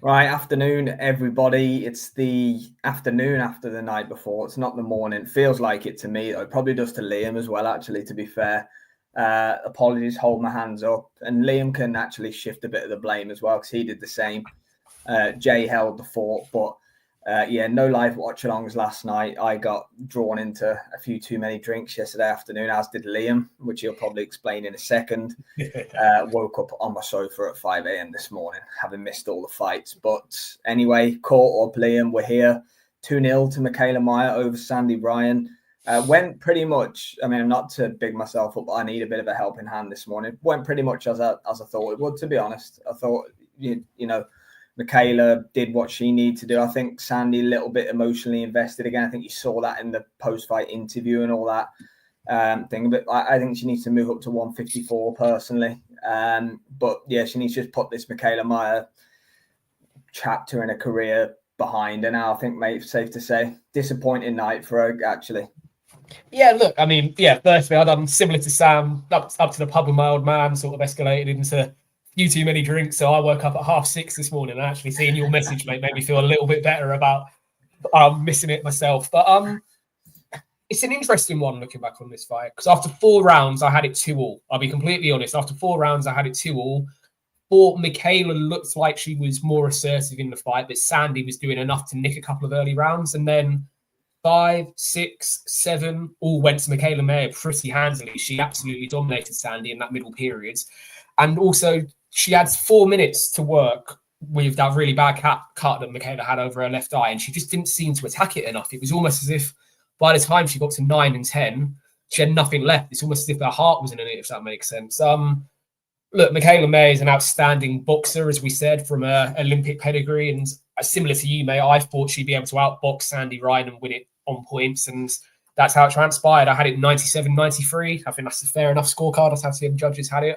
Right, afternoon, everybody. It's the afternoon after the night before. It's not the morning. It feels like it to me, though. It probably does to Liam as well, actually, to be fair. Apologies, hold my hands up. And Liam can actually shift a bit of the blame as well, because he did the same. Jay held the fort, but no live watch-alongs last night. I got drawn into a few too many drinks yesterday afternoon, as did Liam, which he'll probably explain in a second. Woke up on my sofa at 5 a.m. this morning, having missed all the fights. But anyway, caught up, Liam. We're here. 2-0 to Mikaela Mayer over Sandy Ryan. Went pretty much, I mean, not to big myself up, but I need a bit of a helping hand this morning. Went pretty much as I thought it would, to be honest. I thought, you know, Mikaela did what she needed to do. I think Sandy a little bit emotionally invested again. I think you saw that in the post-fight interview and all that thing. But I think she needs to move up to 154 personally. But yeah, she needs to just put this Mikaela Mayer chapter in her career behind her now. I think, mate, safe to say, disappointing night for her, actually. Yeah, look, I mean, firstly, I've done similar to Sam, up to the pub with my old man, sort of escalated into few too many drinks. So I woke up at 6:30 this morning, and actually seeing your message, mate, made me feel a little bit better about missing it myself. But it's an interesting one looking back on this fight, because after 4 rounds, I had it 2-2. I'll be completely honest. After 4 rounds, I had it 2-2. Thought Mikaela looked like she was more assertive in the fight, but Sandy was doing enough to nick a couple of early rounds. And then 5, 6, 7 all went to Mikaela Mayer pretty handily. She absolutely dominated Sandy in that middle period. And also, she had 4 minutes to work with that really bad cut that Mikaela had over her left eye, and she just didn't seem to attack it enough. It was almost as if by the time she got to 9 and 10, she had nothing left. It's almost as if her heart wasn't in it, if that makes sense. Look, Mikaela Mayer is an outstanding boxer, as we said, from her Olympic pedigree, and similar to you, mate, I thought she'd be able to outbox Sandy Ryan and win it on points, and that's how it transpired. I had it 97-93. I think that's a fair enough scorecard. That's how the judges had it.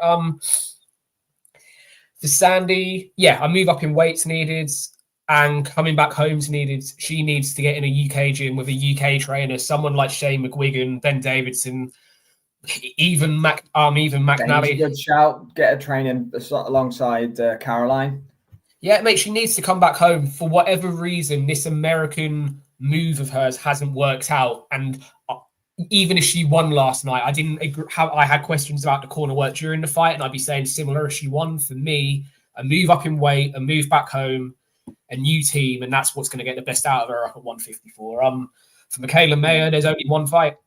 For Sandy, I move up in weights needed, and coming back home's needed. She needs to get in a UK gym with a UK trainer, someone like Shane McGuigan, Ben Davidson, even McNally. Good shout. Get a training alongside Caroline. Yeah, mate, she needs to come back home. For whatever reason, this American move of hers hasn't worked out, and even if she won last night, I didn't agree. I had questions about the corner work during the fight, and I'd be saying similar if she won. For me, a move up in weight, a move back home, a new team, and that's what's going to get the best out of her up at 154. For Mikaela Mayer, there's only one fight.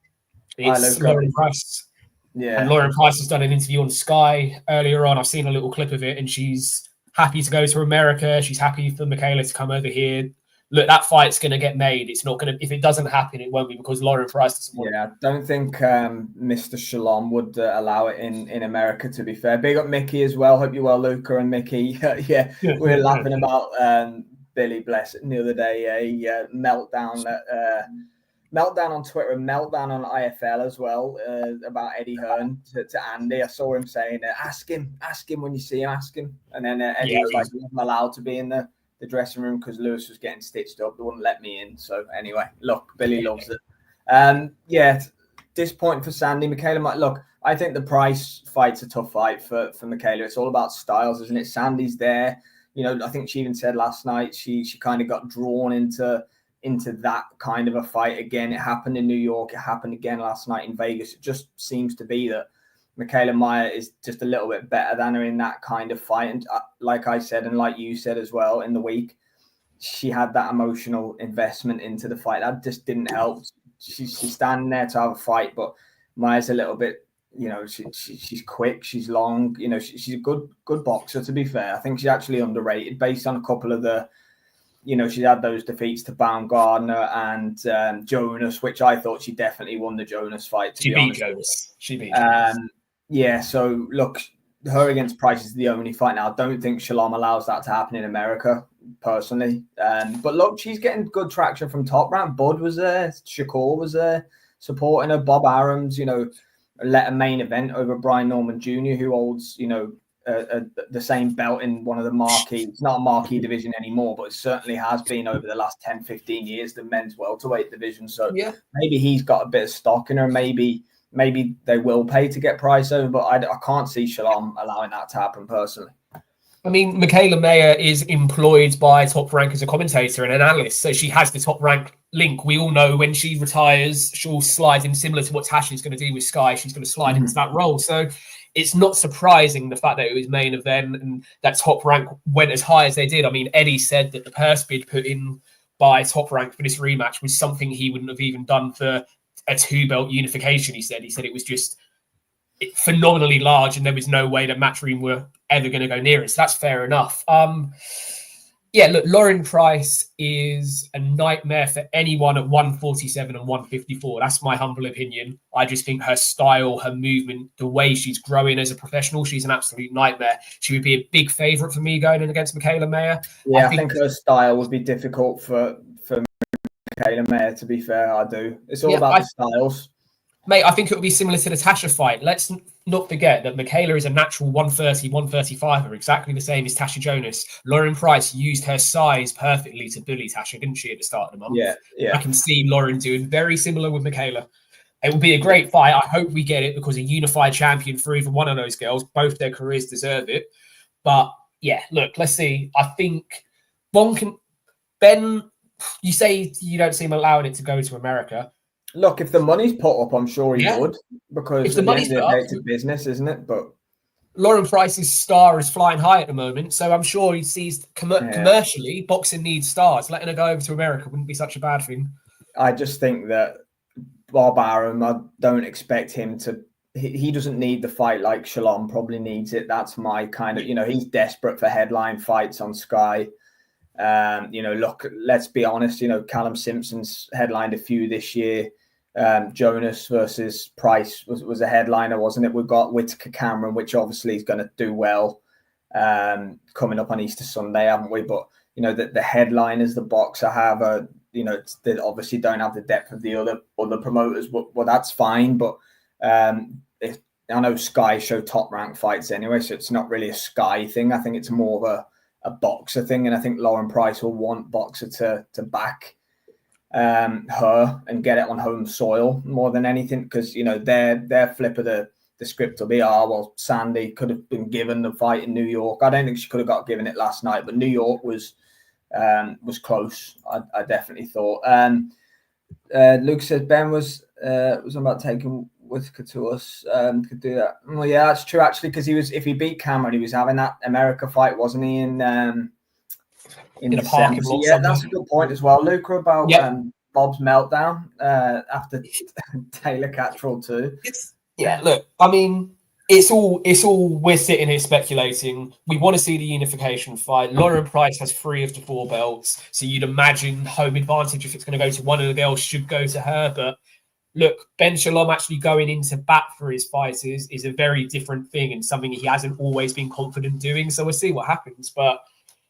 It's Lauren Price. Yeah. And Lauren Price has done an interview on Sky earlier on. I've seen a little clip of it, and she's happy to go to America. She's happy for Mikaela to come over here. Look, that fight's going to get made. It's not going to, if it doesn't happen, it won't be because Lauren Price doesn't want it. I don't think Mr. Shalom would allow it in America, to be fair. Big up Mickey as well. Hope you're well, Luca and Mickey. We were laughing about Billy Bless the other day, a meltdown on Twitter, meltdown on IFL as well, about Eddie Hearn to Andy. I saw him saying, ask him when you see him, ask him. And then Eddie was like, he wasn't allowed to be in the dressing room because Lewis was getting stitched up. They wouldn't let me in. So anyway, look, Billy loves it. Disappointing for Sandy. Mikaela, look, I think the Price fight's a tough fight for Mikaela. It's all about styles, isn't it? Sandy's there. You know, I think she even said last night she kind of got drawn into that kind of a fight again. It happened in New York. It happened again last night in Vegas. It just seems to be that Mikaela Mayer is just a little bit better than her in that kind of fight. And like I said, and like you said as well in the week, she had that emotional investment into the fight. That just didn't help. She's standing there to have a fight, but Mayer's a little bit, you know, she's quick, she's long, you know, she's a good boxer, to be fair. I think she's actually underrated based on a couple of the, you know, she had those defeats to Baumgardner and Jonas, which I thought she definitely won the Jonas fight. She beat Jonas. So look, her against Price is the only fight now. I don't think Shalom allows that to happen in America, personally. But look, she's getting good traction from top rank. Bud was there, Shakur was there, supporting her. Bob Arams, you know, led a main event over Brian Norman Jr., who holds, you know, the same belt in one of the marquee, it's not a marquee division anymore, but it certainly has been over the last 10, 15 years, the men's welterweight division. So maybe he's got a bit of stock in her. Maybe they will pay to get Price over, but I can't see Shalom allowing that to happen personally. I mean, Mikaela Mayer is employed by Top Rank as a commentator and an analyst, so she has the Top Rank link. We all know when she retires, she'll slide in, similar to what Tasha's going to do with Sky. She's going to slide into that role. So it's not surprising the fact that it was main event and that Top Rank went as high as they did. I mean, Eddie said that the purse bid put in by Top Rank for this rematch was something he wouldn't have even done for a 2-belt unification. He said it was just phenomenally large, and there was no way that Matchroom were ever going to go near it. So that's fair enough. Yeah, look, Lauren Price is a nightmare for anyone at 147 and 154. That's my humble opinion. I just think her style, her movement, the way she's growing as a professional, she's an absolute nightmare. She would be a big favourite for me going in against Mikaela Mayer. Yeah, I think her style would be difficult for Mikaela Mayer, to be fair. I do. It's all about the styles. Mate, I think it would be similar to the Tasha fight. Let's not forget that Mikaela is a natural 130, 135er, exactly the same as Tasha Jonas. Lauren Price used her size perfectly to bully Tasha, didn't she, at the start of the month? Yeah. I can see Lauren doing very similar with Mikaela. It will be a great fight. I hope we get it because a unified champion for either one of those girls, both their careers deserve it. But yeah, look, let's see. I think Ben, you say you don't see him allowing it to go to America. Look, if the money's put up, I'm sure he would, because if the money's put up, it's a business, isn't it? But Lauren Price's star is flying high at the moment, so I'm sure he sees commercially boxing needs stars. Letting her go over to America wouldn't be such a bad thing. I just think that Bob Arum, I don't expect him to. He doesn't need the fight like Shalom probably needs it. That's my kind of, he's desperate for headline fights on Sky. Look, let's be honest, Callum Simpson's headlined a few this year. Jonas versus Price was a headliner, wasn't it? We've got Whittaker Cameron, which obviously is going to do well coming up on Easter Sunday, haven't we? But the headliners the boxer have are they obviously don't have the depth of the other promoters, but well, that's fine. But I know Sky show Top Rank fights anyway, so it's not really a Sky thing. I think it's more of a boxer thing, and I think Lauren Price will want boxer to back her and get it on home soil more than anything, because their flip of the script will be, well, Sandy could have been given the fight in New York. I don't think she could have got given it last night, but New York was close. I definitely thought. Luke says Ben was about taking Whittaker to us. Could do that. Well, yeah, that's true actually, because if he beat Cameron, he was having that America fight, wasn't he? In a parking lot. Yeah, that's a good point as well, Luca, about Bob's meltdown after Taylor Cattrall too. Look, I mean, it's all we're sitting here speculating. We want to see the unification fight. Lauren Price has 3 of the 4 belts, so you'd imagine home advantage if it's going to go to one of the girls should go to her. But look, Ben Shalom actually going into bat for his fighters is a very different thing and something he hasn't always been confident doing. So we'll see what happens. But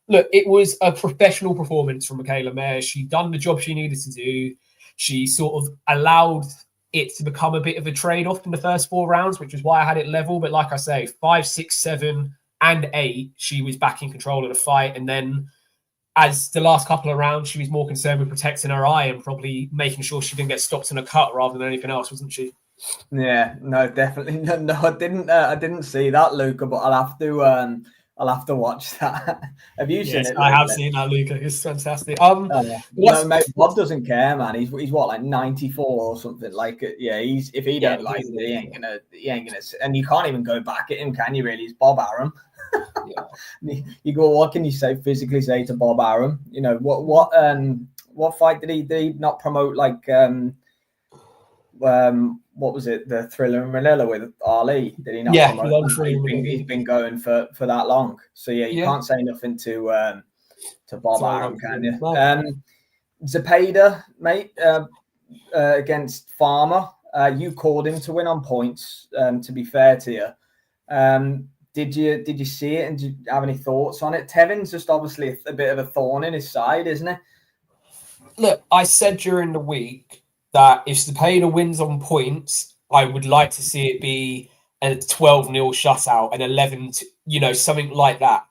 look, it was a professional performance from Mikaela Mayer. She done the job she needed to do. She sort of allowed it to become a bit of a trade-off in the first 4 rounds, which is why I had it level. But like I say, 5, 6, 7, and 8, she was back in control of the fight. And then as the last couple of rounds, she was more concerned with protecting her eye and probably making sure she didn't get stopped in a cut rather than anything else, wasn't she? Yeah, no, definitely. No, I didn't see that, Luca, but I'll have to watch that. Have you seen it? I have seen that, Luca. It's fantastic. Mate, Bob doesn't care, man. He's what, like 94 or something. Like, yeah, if he don't like it, he ain't gonna. And you can't even go back at him, can you? Really, he's Bob Arum. You go, what can you physically say to Bob Arum? What fight did he not promote? Like, what was it? The Thriller in Manila with Ali? Did he not? Yeah, he's been going for that long. So yeah, you can't say nothing to Bob Arum, can you? Zepeda, mate, against Farmer. You called him to win on points. To be fair to you, did you see it and did you have any thoughts on it? Tevin's just obviously a bit of a thorn in his side, isn't it? Look, I said during the week that if Zepeda wins on points, I would like to see it be a 12-0 shutout, an 11, something like that.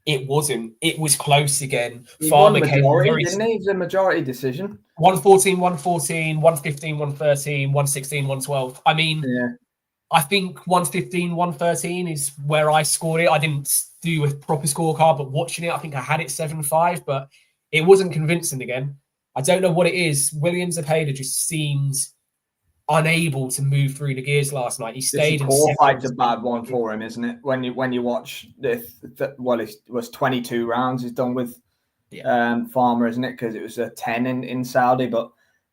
It wasn't. It was close again. Farmer came very, didn't he? It was a majority decision. 114, 114, 115, 113, 116, 112. I mean, I think 115, 113 is where I scored it. I didn't do a proper scorecard, but watching it, I think I had it 7-5, but it wasn't convincing again. I don't know what it is. William Zepeda just seems unable to move through the gears last night. He stayed in core fight's a bad one for him, isn't it? When you watch it was 22 rounds he's done with Farmer, isn't it? Because it was a 10 in Saudi, but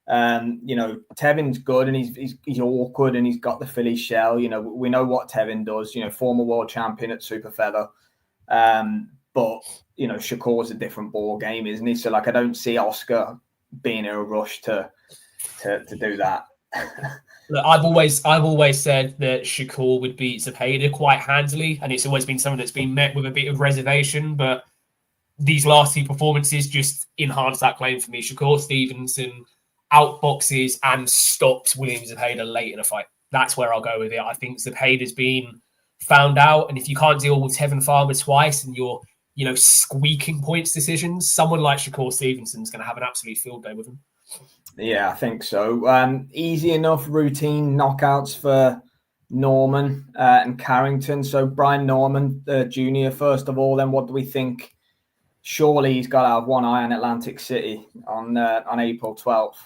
Tevin's good and he's awkward and he's got the Philly shell. We know what Tevin does. Former world champion at super feather, but Shakur's a different ball game, isn't he? So I don't see Oscar being in a rush to do that. Look, I've always said that Shakur would beat Zepeda quite handily, and it's always been something that's been met with a bit of reservation. But these last two performances just enhance that claim for me. Shakur Stevenson outboxes and stops William Zepeda late in a fight. That's where I'll go with it. I think Zepeda's been found out, and if you can't deal with Tevin Farmer twice and you're squeaking points decisions, someone like Shakur Stevenson's going to have an absolute field day with him. Yeah, I think so. Easy enough routine knockouts for Norman and Carrington. So Brian Norman, Jr., first of all, then what do we think? Surely he's got to have one eye on Atlantic City on April 12th.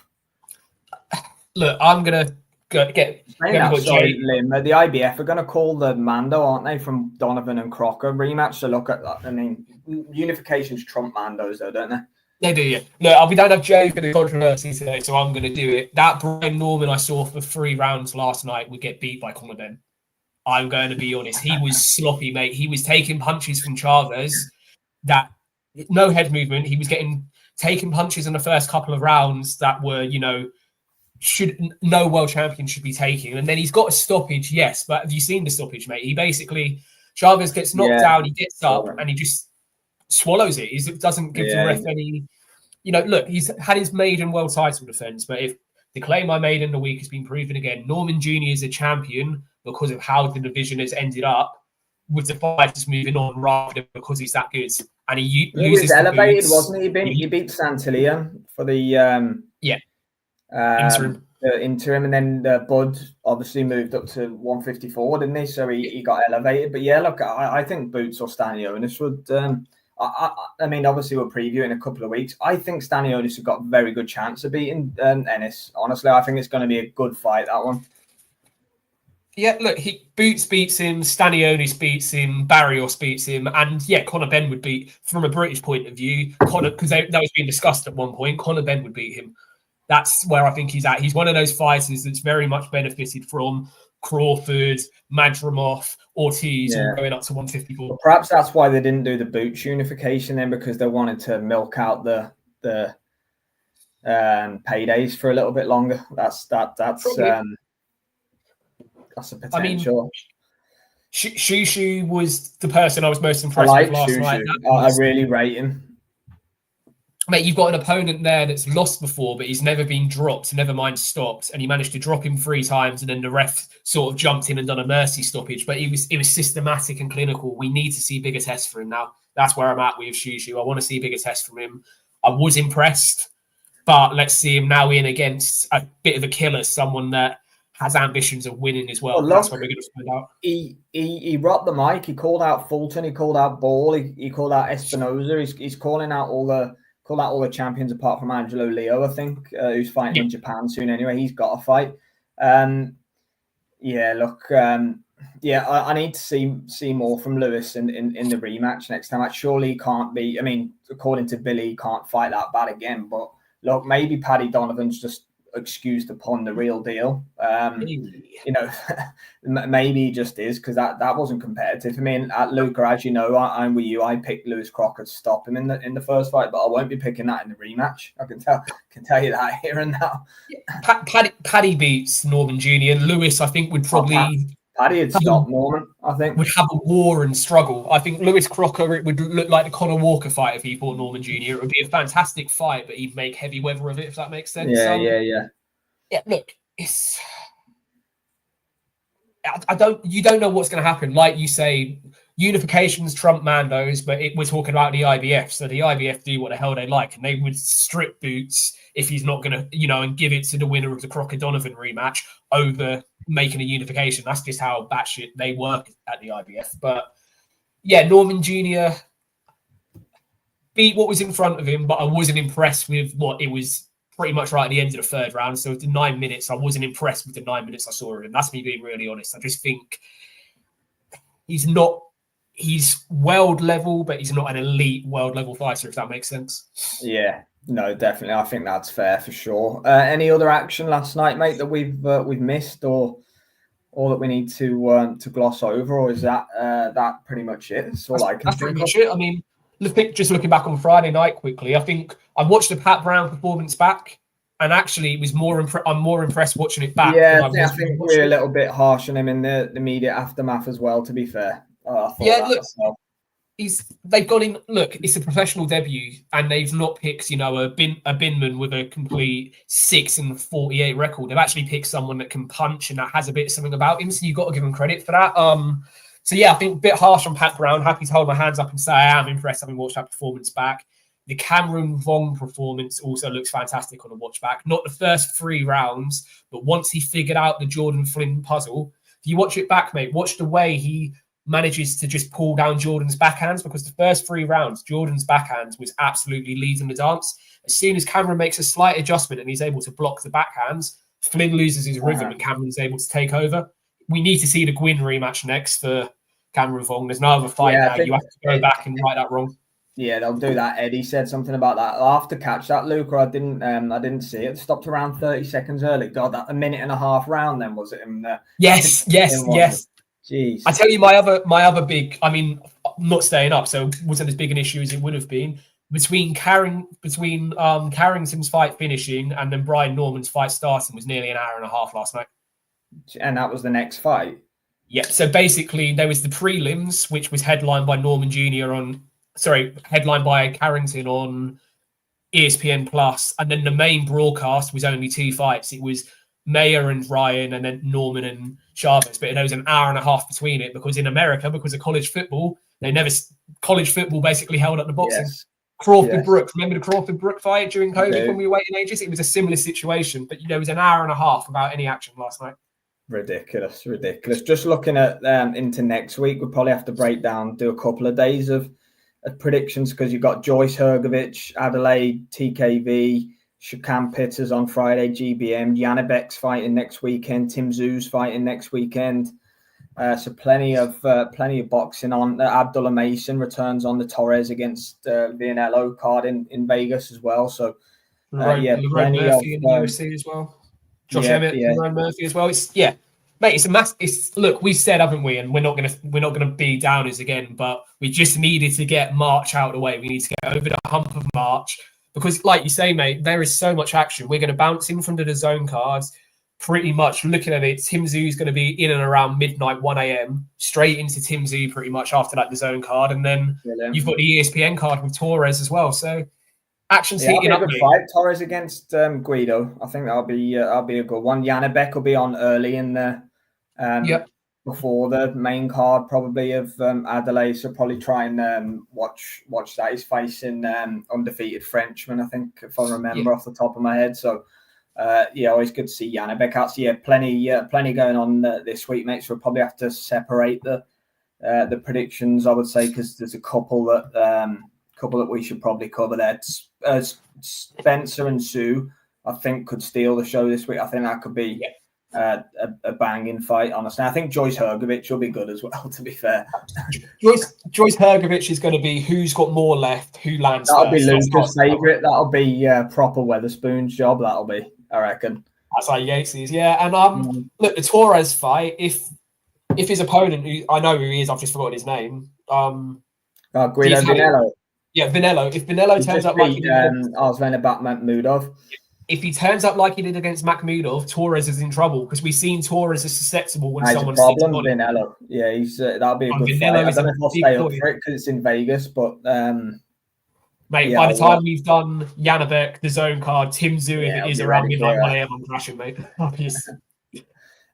Look, I'm going to get... Sorry, Lim, the IBF are going to call the Mando, aren't they, from Donovan and Crocker rematch? So look at that. I mean, unifications trump Mandos, though, don't they? They do, yeah. Look, we don't have Jay for the controversy today, so I'm going to do it. That Brian Norman I saw for 3 rounds last night would get beat by Conor Benn. I'm going to be honest. He was sloppy, mate. He was taking punches from Chavez that no head movement. He was taking punches in the first couple of rounds that were, no world champion should be taking. And then he's got a stoppage, yes, but have you seen the stoppage, mate? He basically, Chavez gets knocked down, he gets up, and he just swallows it. He doesn't give the ref any... look, he's had his maiden world title defense, but if the claim I made in the week has been proven again, Norman Jr. is a champion because of how the division has ended up, with the fighters moving on rather than because he's that good. And he loses. Was elevated, wasn't he? He beat Santillan for the interim, and then Bud obviously moved up to 154, didn't he? So he got elevated. But yeah, look, I think Boots or Stanionis would. I mean, obviously we'll preview in a couple of weeks. I think Stanionis have got a very good chance of beating Ennis. Honestly, I think it's going to be a good fight, that one. Yeah, look, Boots beats him, Stanionis beats him, Barrios beats him, and yeah, Conor Benn would beat, from a British point of view, because that was being discussed at one point, Conor Benn would beat him. That's where I think he's at. He's one of those fighters that's very much benefited from Crawford, Madrimov, Ortiz, all going up to 154. Well, perhaps that's why they didn't do the Boots unification then, because they wanted to milk out the paydays for a little bit longer. That's a potential. I mean, Shushu was the person I was most impressed with last night. I really rate him. Mate, you've got an opponent there that's lost before, but he's never been dropped, never mind stopped, and he managed to drop him 3 times, and then the ref sort of jumped in and done a mercy stoppage. But it was systematic and clinical. We need to see bigger tests for him now. That's where I'm at with Shushu. I want to see bigger tests from him. I was impressed, but let's see him now in against a bit of a killer, someone that has ambitions of winning as well. That's what we're going to find out. He rocked the mic. He called out Fulton. He called out Ball. He called out Espinoza. He's calling out all the champions apart from Angelo Leo, I think, who's fighting in Japan soon anyway. He's got a fight. I need to see more from Lewis in the rematch next time. Surely he can't be, I mean, according to Billy, he can't fight that bad again. But look, maybe Paddy Donovan's just excused upon the real deal. Maybe he just is, because that wasn't competitive. I mean, at Luca, as you know, I'm with you. I picked Lewis Crocker to stop him in the first fight, but I won't be picking that in the rematch. I can tell you that here and now. Paddy beats Norman Jr. Lewis, I think, would probably Paddy had stopped Norman, I think. Would have a war and struggle. I think Lewis Crocker, it would look like the Conor Walker fight if he fought Norman Jr. It would be a fantastic fight, but he'd make heavy weather of it, if that makes sense. Yeah, look, you don't know what's going to happen. Like you say, unifications trump Mandos, but we're talking about the IBF. So the IBF do what the hell they like, and they would strip Boots if he's not going to, and give it to the winner of the Crocker Donovan rematch over making a unification. That's just how batshit they work at the IBF. But yeah, Norman Jr. beat what was in front of him, but I wasn't impressed with what it was pretty much right at the end of the third round. So the 9 minutes, I wasn't impressed with the 9 minutes I saw of him. That's me being really honest. I just think he's world level, but he's not an elite world level fighter, if that makes sense. Yeah, no, definitely. I think that's fair for sure. Any other action last night, mate, that we've missed or that we need to gloss over, or is that pretty much it? That's all I can That's think pretty much of. it. I mean, just looking back on Friday night quickly, I think I watched the Pat Brown performance back, and actually it was I'm more impressed watching it back. Yeah, I think we're a little bit harsh on him in the immediate aftermath as well, to be fair. They've gone in. Look, it's a professional debut, and they've not picked, a Binman with a complete 6-48 record. They've actually picked someone that can punch and that has a bit of something about him. So you've got to give him credit for that. So yeah, I think a bit harsh on Pat Brown. Happy to hold my hands up and say I am impressed having watched that performance back. The Cameron Vong performance also looks fantastic on a watch back. Not the first 3 rounds, but once he figured out the Jordan Flynn puzzle, if you watch it back, mate, watch the way he manages to just pull down Jordan's backhands, because the first 3 rounds, Jordan's backhand was absolutely leading the dance. As soon as Cameron makes a slight adjustment and he's able to block the backhands, Flynn loses his rhythm and Cameron's able to take over. We need to see the Gwyn rematch next for Cameron Vong. There's no other fight now. You have to go back and right that wrong. Yeah, they'll do that. Eddie said something about that. I'll have to catch that, Luke, or I didn't see it. It stopped around 30 seconds early. God, that a minute and a half round then, was it? Yes. Jeez. I tell you, my other big, I mean, not staying up, so it wasn't as big an issue as it would have been. Between Carrington's fight finishing and then Brian Norman's fight starting was nearly an hour and a half last night. And that was the next fight? Yeah, so basically there was the prelims, which was headlined by Norman Jr. headlined by Carrington on ESPN Plus, and then the main broadcast was only 2 fights. It was Mayer and Ryan, and then Norman and Chavez. But there was an hour and a half between it because in America, because of college football, college football basically held up the boxing. Yes. Crawford Brook, remember the Crawford Brook fight during COVID when we were waiting ages? It was a similar situation, but there was an hour and a half without any action last night. Ridiculous. Just looking at into next week, we'll probably have to do a couple of days of predictions, because you've got Joyce Hergovich, Adelaide, TKV, Shakan Pitters on Friday, GBM, Janibek's fighting next weekend, Tim Zhu's fighting next weekend. So plenty of boxing on. Abdullah Mason returns on the Torres against Vianello card in Vegas as well. So plenty Murphy in the UFC as well. Josh Emmett, Lerone Murphy as well. Look, we said, haven't we? And we're not gonna be downers again, but we just needed to get March out of the way. We need to get over the hump of March, because, like you say, mate, there is so much action. We're going to bounce in from the DAZN cards. Pretty much looking at it, Tim Zhu's going to be in and around midnight, 1 a.m. straight into Tim Zhu pretty much after that DAZN card, and then you've got the ESPN card with Torres as well. So action's heating up. Fight Torres against Guido. I think that'll be a good one. Janibek will be on early in the before the main card probably of Adelaide. So probably try and watch that. He's facing undefeated Frenchman, I think, if I remember off the top of my head. So. Always good to see Janibek. Actually, plenty going on this week, mate. So we'll probably have to separate the predictions, I would say, because there's a couple that we should probably cover there. Spencer and Sue, I think, could steal the show this week. I think that could be a banging fight, honestly. I think Joyce Hergovich will be good as well, to be fair. Joyce Hergovich is going to be who's got more left, who lands That'll first. Be Luca's favourite. That'll be proper Weatherspoon's job, that'll be, I reckon. That's like Yates's, yeah. And look, the Torres fight, if his opponent, who I know who he is, I've just forgotten his name. Guido Vinello. Yeah, Vinello. If Vinello turns up like he did Arslan Makhmudov. If he turns up like he did against Makhmudov, Torres is in trouble, because we've seen Torres is susceptible when someone sits on him. Vinello. Yeah, he's that'll be a good fight. I don't know if I'll stay up for it because it's in Vegas, but mate, by the time we've done Janibek, the zone card, Tim Zhu, if it is around midnight 1 a.m, I'm crashing, mate. Obviously.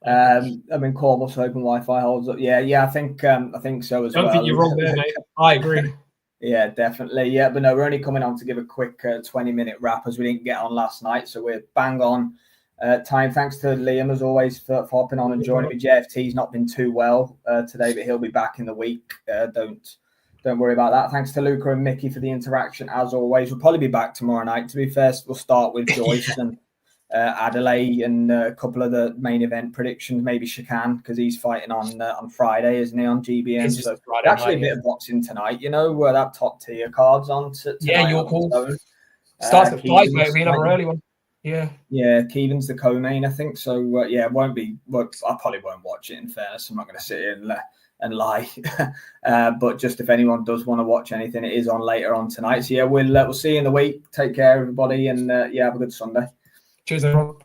I mean, Cornwall's hoping Wi-Fi holds up. Yeah, I think so as well. I don't think you're wrong there, mate. I agree. Yeah, definitely. Yeah, but no, we're only coming on to give a quick 20-minute wrap as we didn't get on last night, so we're bang on time. Thanks to Liam as always for hopping on and joining me. JFT's not been too well today, but he'll be back in the week. Don't worry about that. Thanks to Luca and Mickey for the interaction as always. We'll probably be back tomorrow night. To be fair, we'll start with Joyce and Adelaide and a couple of the main event predictions. Maybe Shakan because he's fighting on Friday, isn't he, on GBN? So Friday actually night, a bit of boxing tonight. You know where that top tier card's on. Yeah, your call. Starts at 5, mate. It'll be another early one. Yeah, Keevan's the co-main, I think. So it won't be. Well, I probably won't watch it. In fairness, I'm not going to sit here and lie. But just if anyone does want to watch anything, it is on later on tonight. So yeah, we'll see you in the week. Take care, everybody, and have a good Sunday. Cheers, everyone.